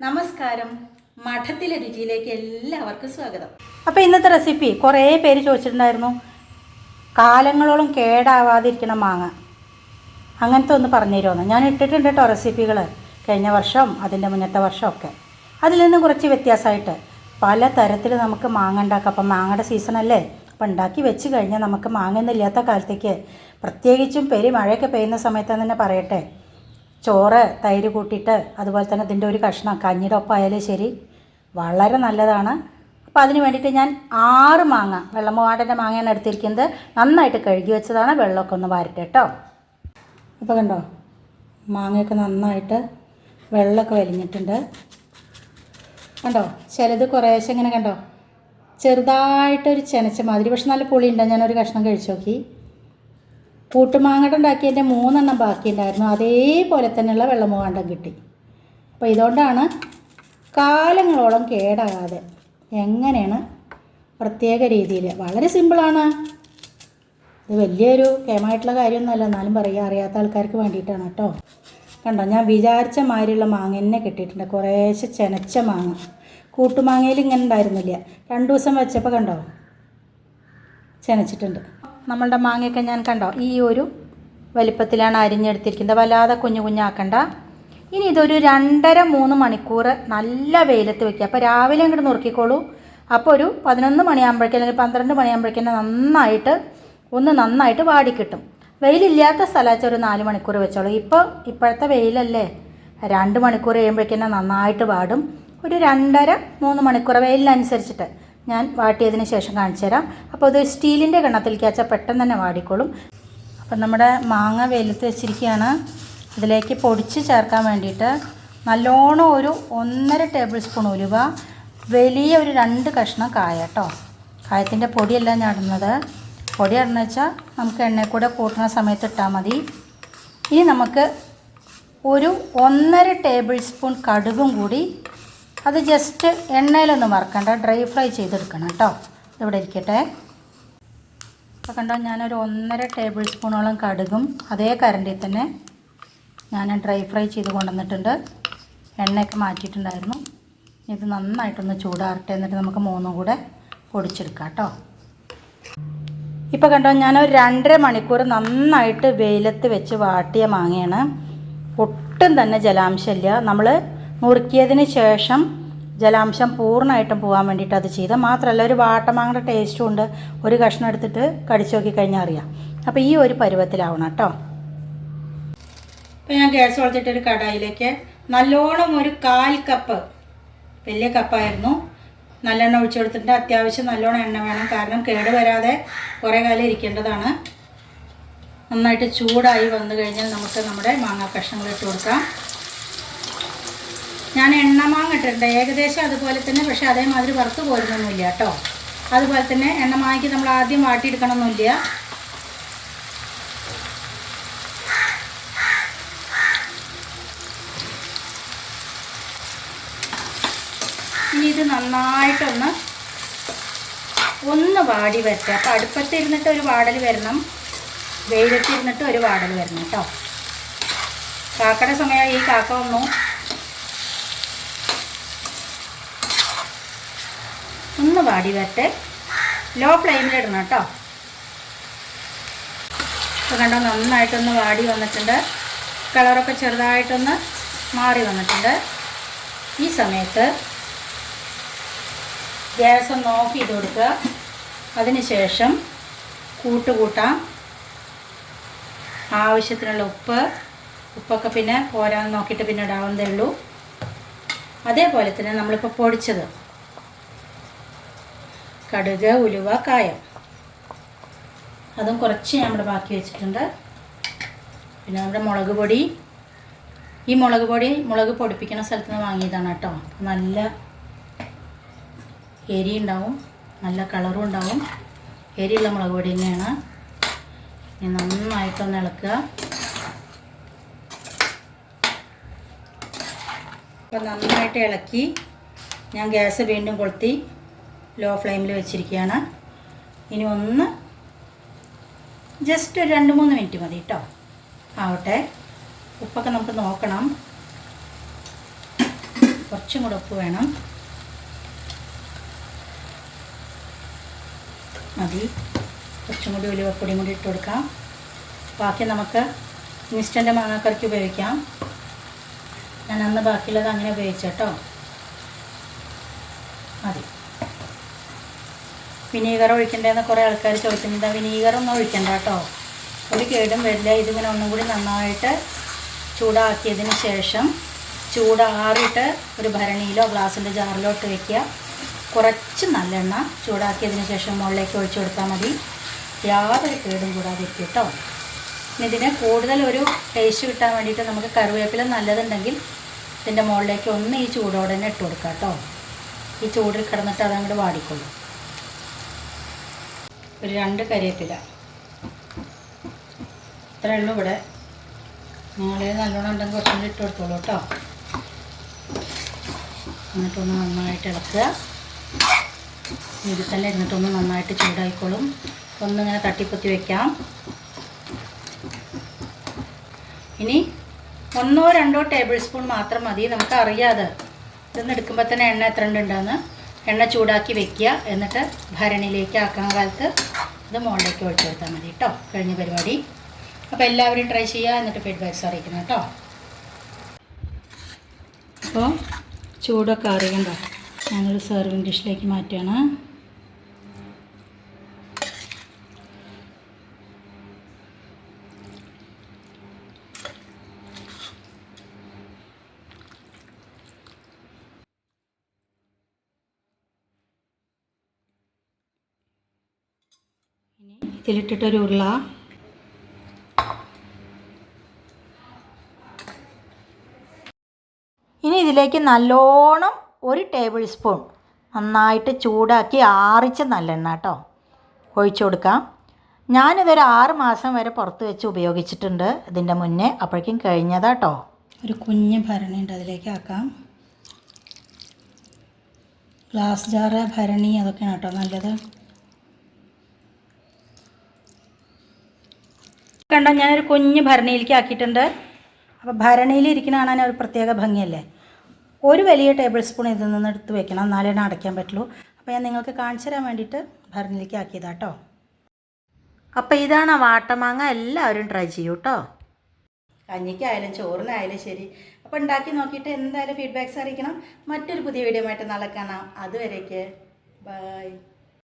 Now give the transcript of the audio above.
നമസ്കാരം. മഠത്തിലെ രുചിയിലേക്ക് എല്ലാവർക്കും സ്വാഗതം. അപ്പോൾ ഇന്നത്തെ റെസിപ്പി കുറേ പേര് ചോദിച്ചിട്ടുണ്ടായിരുന്നു, കാലങ്ങളോളം കേടാവാതിരിക്കണം മാങ്ങ, അങ്ങനത്തെ ഒന്ന് പറഞ്ഞു തരുമെന്ന്. ഞാൻ ഇട്ടിട്ടുണ്ട് കേട്ടോ റെസിപ്പികൾ, കഴിഞ്ഞ വർഷം അതിൻ്റെ മുന്നത്തെ വർഷമൊക്കെ. അതിൽ നിന്ന് കുറച്ച് വ്യത്യാസമായിട്ട് പല തരത്തിൽ നമുക്ക് മാങ്ങ ഉണ്ടാക്കാം. അപ്പം മാങ്ങയുടെ സീസണല്ലേ, അപ്പം ഉണ്ടാക്കി വെച്ച് കഴിഞ്ഞാൽ നമുക്ക് മാങ്ങയൊന്നും ഇല്ലാത്ത കാലത്തേക്ക്, പ്രത്യേകിച്ചും മഴയൊക്കെ പെയ്യുന്ന സമയത്ത് തന്നെ പറയട്ടെ, ചോറ് തൈര് കൂട്ടിയിട്ട് അതുപോലെ തന്നെ ഇതിൻ്റെ ഒരു കഷ്ണം കഞ്ഞിയുടെ ഒപ്പം ആയാലും ശരി, വളരെ നല്ലതാണ്. അപ്പോൾ അതിന് വേണ്ടിയിട്ട് ഞാൻ 6 മാങ്ങ, വെള്ളമൂവാണ്ടൻ്റെ മാങ്ങയാണ് എടുത്തിരിക്കുന്നത്. നന്നായിട്ട് കഴുകി വെച്ചതാണ്, വെള്ളമൊക്കെ ഒന്ന് വാരട്ടെ കേട്ടോ. ഇപ്പോൾ കണ്ടോ, മാങ്ങയൊക്കെ നന്നായിട്ട് വെള്ളമൊക്കെ വലിഞ്ഞിട്ടുണ്ട്. കണ്ടോ, ചിലത് കുറേശ്ശെ ഇങ്ങനെ കണ്ടോ, ചെറുതായിട്ടൊരു ചെനച്ച മാതിരി, പക്ഷെ നല്ല പുളിയുണ്ട്. ഞാനൊരു കഷ്ണം കഴിച്ചു നോക്കി. കൂട്ടുമാങ്ങ ഉണ്ടാക്കിയതിൻ്റെ 3 എണ്ണം ബാക്കിയുണ്ടായിരുന്നു, അതേപോലെ തന്നെയുള്ള വെള്ളമൂവാണ്ടം കിട്ടി. അപ്പോൾ ഇതുകൊണ്ടാണ് കാലങ്ങളോളം കേടാകാതെ എങ്ങനെയാണ് പ്രത്യേക രീതിയിൽ, വളരെ സിമ്പിളാണ്. ഇത് വലിയൊരു കേമായിട്ടുള്ള കാര്യമൊന്നുമല്ല, എന്നാലും പറയുക, അറിയാത്ത ആൾക്കാർക്ക് വേണ്ടിയിട്ടാണ് കേട്ടോ. കണ്ടോ, ഞാൻ വിചാരിച്ച മാതിരിയുള്ള മാങ്ങ തന്നെ കിട്ടിയിട്ടുണ്ട്. കുറേശ്ശെ ചെനച്ച മാങ്ങ, കൂട്ടുമാങ്ങയിൽ ഇങ്ങനെ ഉണ്ടായിരുന്നില്ല. 2 ദിവസം വെച്ചപ്പോൾ കണ്ടോ ചെനച്ചിട്ടുണ്ട്. നമ്മളുടെ മാങ്ങയൊക്കെ ഞാൻ കണ്ടോ ഈ ഒരു വലിപ്പത്തിലാണ് അരിഞ്ഞെടുത്തിരിക്കുന്നത്, വല്ലാതെ കുഞ്ഞു കുഞ്ഞാക്കണ്ട. ഇനി ഇതൊരു 2.5-3 മണിക്കൂർ നല്ല വെയിലത്ത് വെക്കുക. അപ്പോൾ രാവിലെ അങ്ങോട്ട് നുറുക്കിക്കോളൂ. അപ്പോൾ ഒരു 11 മണിയാകുമ്പോഴേക്കും അല്ലെങ്കിൽ 12 മണിയാകുമ്പോഴേക്കും നന്നായിട്ട് വാടിക്കിട്ടും. വെയിലില്ലാത്ത സ്ഥലത്ത് ഒരു 4 മണിക്കൂർ വെച്ചോളൂ. ഇപ്പോഴത്തെ വെയിലല്ലേ, 2 മണിക്കൂർ കഴിയുമ്പോഴേക്കും നന്നായിട്ട് വാടും. ഒരു 2.5-3 മണിക്കൂർ വെയിലിനനുസരിച്ചിട്ട് ഞാൻ വാട്ടിയതിന് ശേഷം കാണിച്ചു തരാം. അപ്പോൾ ഇത് സ്റ്റീലിൻ്റെ കിണ്ണത്തിലേക്ക് വെച്ചാൽ പെട്ടെന്ന് തന്നെ വാടിക്കോളും. അപ്പം നമ്മുടെ മാങ്ങ വെയിലത്ത് വെച്ചിരിക്കുകയാണ്. ഇതിലേക്ക് പൊടിച്ച് ചേർക്കാൻ വേണ്ടിയിട്ട് നല്ലോണം ഒരു 1.5 ടേബിൾ സ്പൂൺ ഉലുവ, വലിയ ഒരു 2 കഷ്ണം കായ കേട്ടോ. കായത്തിൻ്റെ പൊടിയല്ല ഞാൻ ഇടുന്നത്. പൊടി ഇടുന്ന വെച്ചാൽ നമുക്ക് എണ്ണയിൽ കൂടെ കൂട്ടുന്ന സമയത്ത് ഇട്ടാൽ മതി. ഇനി നമുക്ക് ഒരു 1.5 ടേബിൾ സ്പൂൺ കടുകും കൂടി, അത് ജസ്റ്റ് എണ്ണയിലൊന്നും വറുക്കണ്ട, ഡ്രൈ ഫ്രൈ ചെയ്തെടുക്കണം കേട്ടോ. ഇവിടെ ഇരിക്കട്ടെ. അപ്പോൾ കണ്ടോ, ഞാനൊരു 1.5 ടേബിൾ സ്പൂണോളം കടുകും അതേ കരണ്ടിൽ തന്നെ ഞാൻ ഡ്രൈ ഫ്രൈ ചെയ്ത് കൊണ്ടുവന്നിട്ടുണ്ട്. എണ്ണയൊക്കെ മാറ്റിയിട്ടുണ്ടായിരുന്നു. ഇത് നന്നായിട്ടൊന്ന് ചൂടാറട്ടെ, എന്നിട്ട് നമുക്ക് 3 കൂടെ പൊടിച്ചെടുക്കാം കേട്ടോ. ഇപ്പോൾ കണ്ടോ, ഞാനൊരു 2.5 മണിക്കൂർ നന്നായിട്ട് വെയിലത്ത് വെച്ച് വാട്ടിയ മാങ്ങയാണ്. ഒട്ടും തന്നെ ജലാംശമില്ല. നമ്മൾ നുറുക്കിയതിന് ശേഷം ജലാംശം പൂർണ്ണമായിട്ടും പോകാൻ വേണ്ടിയിട്ട് അത് ചെയ്താൽ മാത്രമല്ല, ഒരു വാട്ടമാങ്ങയുടെ ടേസ്റ്റും ഉണ്ട്. ഒരു കഷ്ണം എടുത്തിട്ട് കടിച്ചു നോക്കി കഴിഞ്ഞാൽ അറിയാം. അപ്പോൾ ഈ ഒരു പരുവത്തിലാവണം കേട്ടോ. ഇപ്പോൾ ഞാൻ ഗ്യാസ് കൊടുത്തിട്ടൊരു കടായിലേക്ക് നല്ലോണം ഒരു 1/4 കപ്പ്, വലിയ കപ്പായിരുന്നു, നല്ലെണ്ണ ഒഴിച്ചു കൊടുത്തിട്ടുണ്ട്. അത്യാവശ്യം നല്ലോണം എണ്ണ വേണം, കാരണം കേട് വരാതെ കുറേ കാലം ഇരിക്കേണ്ടതാണ്. നന്നായിട്ട് ചൂടായി വന്നു കഴിഞ്ഞാൽ നമുക്ക് നമ്മുടെ മാങ്ങാ കഷ്ണങ്ങൾ ഇട്ട് കൊടുക്കാം. ഞാൻ എണ്ണ മാങ്ങ ഇട്ടിട്ടുണ്ട് ഏകദേശം അതുപോലെ തന്നെ, പക്ഷേ അതേമാതിരി വറുത്ത് പോരുന്നൊന്നുമില്ല കേട്ടോ. അതുപോലെ തന്നെ എണ്ണ മാങ്ങയ്ക്ക് നമ്മൾ ആദ്യം വാട്ടിയെടുക്കണമെന്നില്ല. ഇനി ഇത് നന്നായിട്ടൊന്ന് വാടി വരട്ടെ. അപ്പോൾ അടുപ്പത്തിരുന്നിട്ട് ഒരു വാടൽ വരണം, വെയിലത്തിരുന്നിട്ട് ഒരു വാടൽ വരണം കേട്ടോ. കാക്കയുടെ സമയം ഈ കാക്ക ഒന്ന് വാടി വരട്ടെ. ലോ ഫ്ലെയിമിലിടണം കേട്ടോ. ഇപ്പോൾ കണ്ടോ, നന്നായിട്ടൊന്ന് വാടി വന്നിട്ടുണ്ട്. കളറൊക്കെ ചെറുതായിട്ടൊന്ന് മാറി വന്നിട്ടുണ്ട്. ഈ സമയത്ത് ഗ്യാസ് ഒന്ന് ഓഫ് ചെയ്ത് കൊടുക്കുക. അതിന് ശേഷം കൂട്ടാം. ആവശ്യത്തിനുള്ള ഉപ്പൊക്കെ പിന്നെ പോരാന്ന് നോക്കിയിട്ട് പിന്നെ ഇടാവുന്നതേ ഉള്ളൂ. അതേപോലെ തന്നെ നമ്മളിപ്പോൾ പൊടിച്ചത് കടുക്, ഉലുവ, കായം, അതും കുറച്ച് നമ്മുടെ ബാക്കി വെച്ചിട്ടുണ്ട്. പിന്നെ നമ്മുടെ മുളക് പൊടി, ഈ മുളക് പൊടിപ്പിക്കുന്ന സ്ഥലത്ത് നിന്ന് വാങ്ങിയതാണ് കേട്ടോ. നല്ല എരി ഉണ്ടാവും, നല്ല കളറും ഉണ്ടാവും. എരിയുള്ള മുളക് പൊടി തന്നെയാണ്. ഇനി നന്നായിട്ടൊന്ന് ഇളക്കുക. അപ്പോൾ നന്നായിട്ട് ഇളക്കി ഞാൻ ഗ്യാസ് വീണ്ടും കൊളുത്തി ലോ ഫ്ലെയിമിൽ വെച്ചിരിക്കുകയാണ്. ഇനി ഒന്ന് ജസ്റ്റ് ഒരു 2-3 മിനിറ്റ് മതി കേട്ടോ ആവട്ടെ. ഉപ്പൊക്കെ നമുക്ക് നോക്കണം. കുറച്ചും കൂടെ ഉപ്പ് വേണം. മതി. കുറച്ചും കൂടി ഉലുവപ്പൊടിയും കൂടി ഇട്ട് കൊടുക്കാം. ബാക്കി നമുക്ക് ഇൻസ്റ്റൻറ്റ് മാങ്ങാക്കറിക്ക് ഉപയോഗിക്കാം. ഞാൻ അന്ന് ബാക്കിയുള്ളത് അങ്ങനെ ഉപയോഗിച്ചേട്ടോ. മതി. വിനീഗർ ഒഴിക്കണ്ടേന്ന് കുറേ ആൾക്കാർ ചോദിക്കുന്നുണ്ട്. വിനീഗറൊന്നും ഒഴിക്കണ്ട കേട്ടോ, ഒരു കേടും വരില്ല. ഇതിങ്ങനെ ഒന്നും കൂടി നന്നായിട്ട് ചൂടാക്കിയതിന് ശേഷം ചൂടാറിയിട്ട് ഒരു ഭരണിയിലോ ഗ്ലാസിൻ്റെ ജാറിലോ ഇട്ട് വയ്ക്കുക. കുറച്ച് നല്ലെണ്ണ ചൂടാക്കിയതിന് ശേഷം മുകളിലേക്ക് ഒഴിച്ചു കൊടുത്താൽ മതി. യാതൊരു കേടും കൂടാതെ ഇരിക്കും കേട്ടോ. ഇതിന് കൂടുതൽ ഒരു ടേസ്റ്റ് കിട്ടാൻ വേണ്ടിയിട്ട് നമുക്ക് കറിവേപ്പില നല്ലതുണ്ടെങ്കിൽ ഇതിൻ്റെ മുകളിലേക്ക് ഒന്ന് ഈ ചൂടോടെ തന്നെ ഇട്ട് കൊടുക്കാം കേട്ടോ. ഈ ചൂടിൽ കിടന്നിട്ട് അതങ്ങോട്ട് വാടിക്കൊള്ളും. ഒരു 2 കരിവേപ്പില ഇത്രയേ ഉള്ളൂ ഇവിടെ. നിങ്ങൾ നല്ലോണം ഉണ്ടെങ്കിൽ കുറച്ചും കൂടി ഇട്ട് കൊടുത്തോളൂ കേട്ടോ. എന്നിട്ടൊന്ന് നന്നായിട്ട് ഇളക്കുക. ഇതിൽ തന്നെ ഇരുന്നിട്ടൊന്ന് നന്നായിട്ട് ചൂടായിക്കോളും. ഒന്നിങ്ങനെ തട്ടിപ്പൊത്തി വയ്ക്കാം. ഇനി 1-2 ടേബിൾ സ്പൂൺ മാത്രം മതി. നമുക്ക് അറിയാതെ ഇതൊന്ന് എടുക്കുമ്പോൾ തന്നെ എണ്ണ എത്ര ഉണ്ടെന്ന്. എണ്ണ ചൂടാക്കി വെക്കുക. എന്നിട്ട് ഭരണിയിലേക്ക് ആക്കാൻ കാലത്ത് ഇത് മുകളിലേക്ക് ഒഴിച്ചു കൊടുത്താൽ മതി കേട്ടോ. കഴിഞ്ഞ പരിപാടി. അപ്പോൾ എല്ലാവരും ട്രൈ ചെയ്യുക, എന്നിട്ട് ഫീഡ്ബാക്ക്സ് അറിയിക്കണം കേട്ടോ. അപ്പോൾ ചൂടൊക്കെ അറിയണ്ട. ഞാനൊരു സെർവിങ് ഡിഷിലേക്ക് മാറ്റുകയാണ്. ഇനി ഇതിലിട്ടിട്ടൊരു ഉരുള. ഇനി ഇതിലേക്ക് നല്ലോണം 1 ടേബിൾ സ്പൂൺ നന്നായിട്ട് ചൂടാക്കി ആറിച്ച നല്ലെണ്ണ കേട്ടോ ഒഴിച്ചു കൊടുക്കാം. ഞാനിതൊരു 6 മാസം വരെ പുറത്ത് വെച്ച് ഉപയോഗിച്ചിട്ടുണ്ട് ഇതിൻ്റെ മുന്നേ. അപ്പോഴേക്കും കഴിഞ്ഞതാട്ടോ. ഒരു കുഞ്ഞ് ഭരണിയുണ്ട്, അതിലേക്ക് ആക്കാം. ഗ്ലാസ് ജാറ്, ഭരണി അതൊക്കെയാണ് കേട്ടോ നല്ലത്. കണ്ടോ, ഞാനൊരു കുഞ്ഞ് ഭരണിയിലേക്ക് ആക്കിയിട്ടുണ്ട്. അപ്പോൾ ഭരണിയിൽ ഇരിക്കുന്ന കാണാൻ ഒരു പ്രത്യേക ഭംഗിയല്ലേ. ഒരു വലിയ ടേബിൾ സ്പൂൺ ഇതിൽ നിന്ന് എടുത്ത് വെക്കണം, എന്നാലേ അടയ്ക്കാൻ പറ്റുള്ളൂ. അപ്പോൾ ഞാൻ നിങ്ങൾക്ക് കാണിച്ചു തരാൻ വേണ്ടിയിട്ട് ഭരണിയിലേക്ക് ആക്കിയതാട്ടോ. അപ്പോൾ ഇതാണ് വാട്ടമാങ്ങ. എല്ലാവരും ട്രൈ ചെയ്യൂ കേട്ടോ. കഞ്ഞിക്കായാലും ചോറിനായാലും ശരി. അപ്പോൾ ഉണ്ടാക്കി നോക്കിയിട്ട് എന്തായാലും ഫീഡ്ബാക്ക്സ് അറിയിക്കണം. മറ്റൊരു പുതിയ വീഡിയോ ആയിട്ട് നാളെ കാണാം. അതുവരേക്ക് ബൈ.